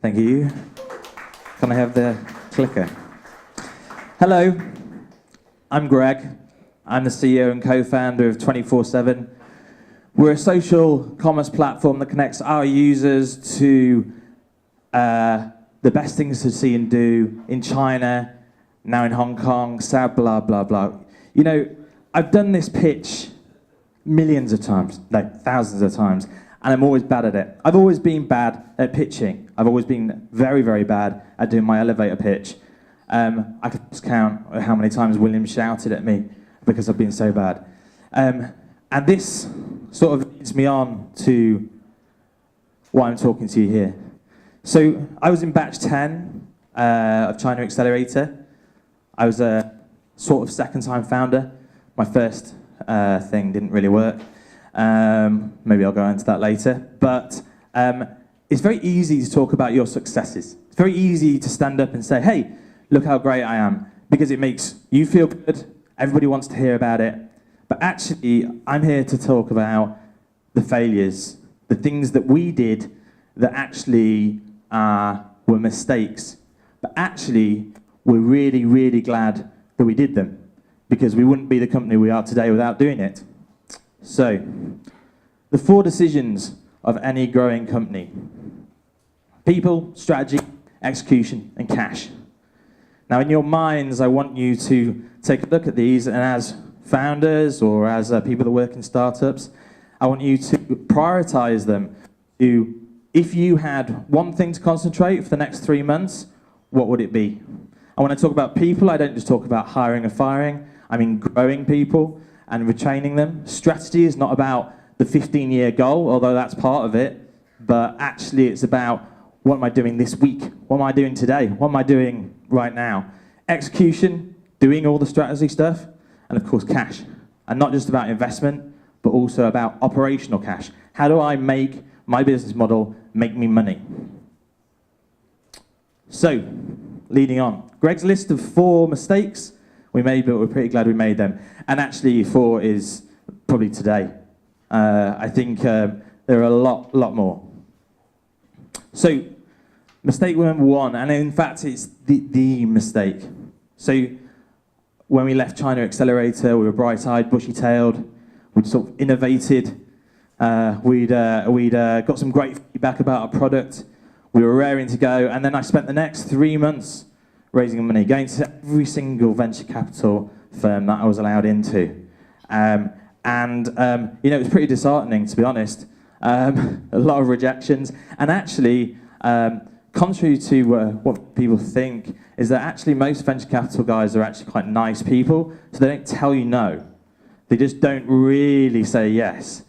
Thank you. Can I have the clicker? Hello, I'm Greg. I'm the CEO and co-founder of 24/7. We're a social commerce platform that connects our users to the best things to see and do in China, now in Hong Kong, South, blah, blah, blah. You know, I've done this pitch millions of times, no, thousands of times, and I'm always bad at it. I've always been bad at pitching. I've always been very, very bad at doing my elevator pitch. I could just count how many times William shouted at me because I've been so bad. And this sort of leads me on to why I'm talking to you here. So I was in batch 10 of Chinaccelerator. I was a sort of second-time founder. My first thing didn't really work. Maybe I'll go into that later. But it's very easy to talk about your successes. It's very easy to stand up and say, hey, look how great I am, because it makes you feel good. Everybody wants to hear about it. But actually, I'm here to talk about the failures, the things that we did that actually were mistakes. But actually, we're really, really glad that we did them, because we wouldn't be the company we are today without doing it. So, the 4 decisions of any growing company: people, strategy, execution, and cash. Now, in your minds, I want you to take a look at these, and as founders or as people that work in startups, I want you to prioritize them to, if you had one thing to concentrate for the next 3 months, what would it be? And when I talk about people, I don't just talk about hiring and firing. I mean growing people and retaining them. Strategy is not about the 15-year goal, although that's part of it, but actually it's about, what am I doing this week? What am I doing today? What am I doing right now? Execution, doing all the strategy stuff, and of course cash. And not just about investment, but also about operational cash. How do I make my business model make me money? So, leading on. Greg's list of 4 mistakes we made, but we're pretty glad we made them. And actually 4 is probably today. I think there are a lot more. So, mistake number 1, and in fact it's the mistake. So, when we left Chinaccelerator, we were bright-eyed, bushy-tailed, we'd sort of innovated, we'd got some great feedback about our product, we were raring to go, and then I spent the next 3 months raising money, going to every single venture capital firm that I was allowed into. You know, it was pretty disheartening, to be honest. A lot of rejections, and actually, contrary to what people think, is that actually most venture capital guys are actually quite nice people, so they don't tell you no. They just don't really say yes.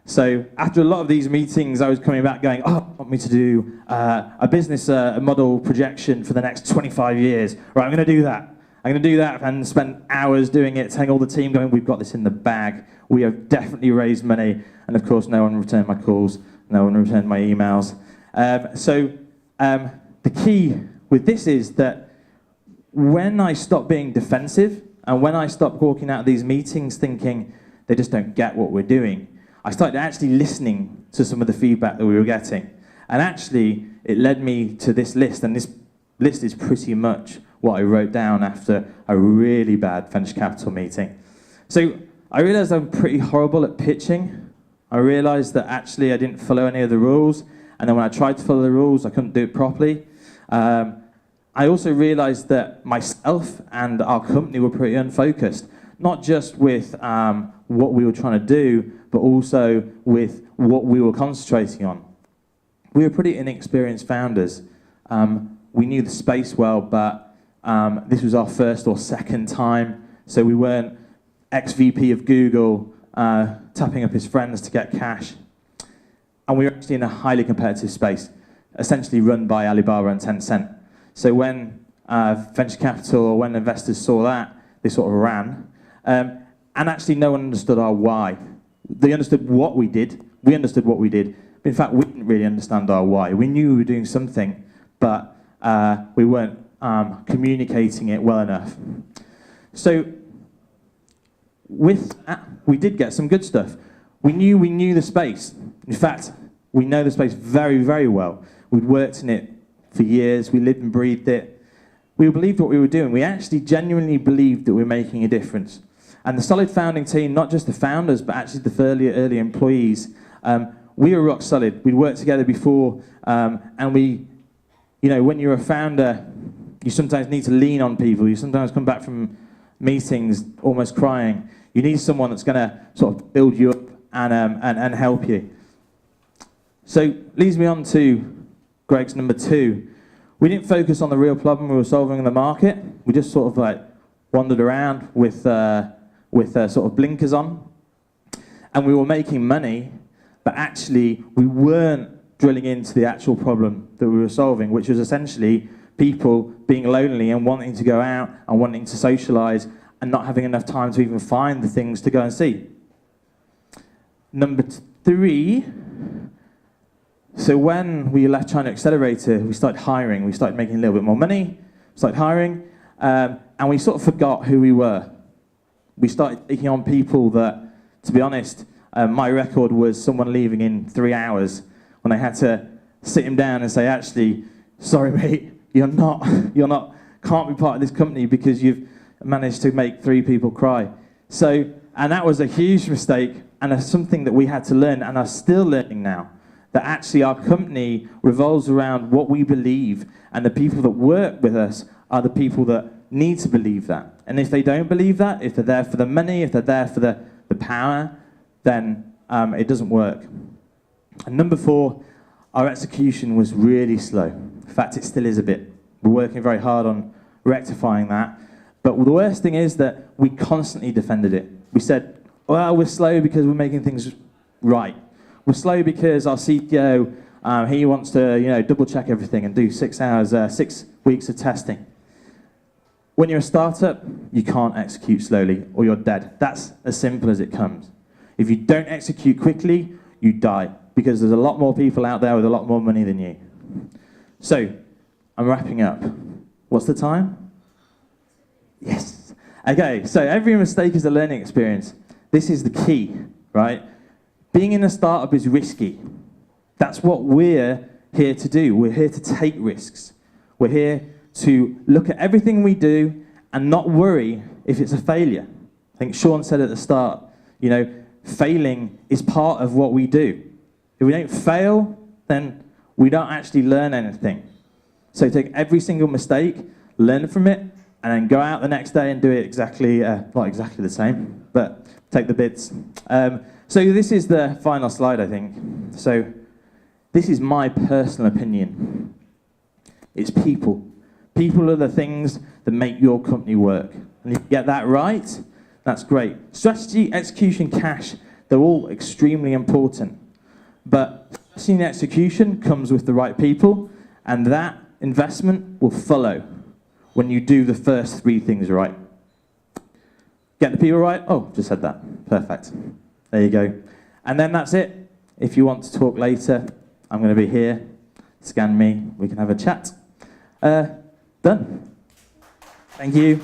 So after a lot of these meetings, I was coming back going, oh, I want me to do a business model projection for the next 25 years. Right, I'm going to do that. I'm going to do that and spend hours doing it, telling all the team, going, we've got this in the bag. We have definitely raised money. And of course, no one returned my calls. No one returned my emails. The key with this is that when I stopped being defensive and when I stopped walking out of these meetings thinking they just don't get what we're doing, I started actually listening to some of the feedback that we were getting. And actually, it led me to this list, and this list is pretty much what I wrote down after a really bad venture capital meeting. So I realized I'm pretty horrible at pitching. I realized that actually I didn't follow any of the rules, and then when I tried to follow the rules, I couldn't do it properly. I also realized that myself and our company were pretty unfocused, not just with what we were trying to do, but also with what we were concentrating on. We were pretty inexperienced founders. We knew the space well, but this was our first or second time, so we weren't ex-VP of Google tapping up his friends to get cash. And we were actually in a highly competitive space, essentially run by Alibaba and Tencent. So when venture capital or when investors saw that, they sort of ran. And actually no one understood our why. They understood what we did. We understood what we did. But in fact, we didn't really understand our why. We knew we were doing something, but we weren't communicating it well enough. So with that, we did get some good stuff. We knew the space. In fact, we know the space very, very well. We'd worked in it for years. We lived and breathed it. We believed what we were doing. We actually genuinely believed that we were making a difference. And the solid founding team, not just the founders, but actually the early employees, we were rock solid. We'd worked together before, and we, you know, when you're a founder, you sometimes need to lean on people. You sometimes come back from meetings almost crying. You need someone that's going to sort of build you up and help you. So leads me on to Greg's number 2. We didn't focus on the real problem we were solving in the market. We just sort of like wandered around with sort of blinkers on, and we were making money, but actually we weren't drilling into the actual problem that we were solving, which was essentially people being lonely and wanting to go out and wanting to socialize and not having enough time to even find the things to go and see. Number 3, so when we left Chinaccelerator, we started hiring. We started making a little bit more money, started hiring, and we sort of forgot who we were. We started taking on people that, to be honest, my record was someone leaving in 3 hours when I had to sit him down and say, actually, sorry mate, can't be part of this company because you've managed to make 3 people cry. So, and that was a huge mistake, and it's something that we had to learn and are still learning now, that actually our company revolves around what we believe, and the people that work with us are the people that need to believe that. And if they don't believe that, if they're there for the money, if they're there for the power, then it doesn't work. And number 4, our execution was really slow. In fact, it still is a bit. We're working very hard on rectifying that. But the worst thing is that we constantly defended it. We said, well, we're slow because we're making things right. We're slow because our CTO, he wants to, you know, double check everything and do 6 weeks of testing. When you're a startup, you can't execute slowly or you're dead. That's as simple as it comes. If you don't execute quickly, you die, because there's a lot more people out there with a lot more money than you. So, I'm wrapping up. What's the time? Yes. Okay, so every mistake is a learning experience. This is the key, right? Being in a startup is risky. That's what we're here to do. We're here to take risks. We're here to look at everything we do and not worry if it's a failure. I think Sean said at the start, you know, failing is part of what we do. If we don't fail, then we don't actually learn anything. So take every single mistake, learn from it, and then go out the next day and do it exactly, not exactly the same, but take the bits. So this is the final slide, I think. So this is my personal opinion. It's people. People are the things that make your company work. And if you get that right, that's great. Strategy, execution, cash, they're all extremely important. But strategy and execution comes with the right people, and that investment will follow when you do the first 3 things right. Get the people right? Oh, just said that. Perfect. There you go. And then that's it. If you want to talk later, I'm going to be here. Scan me. We can have a chat. Done. Thank you.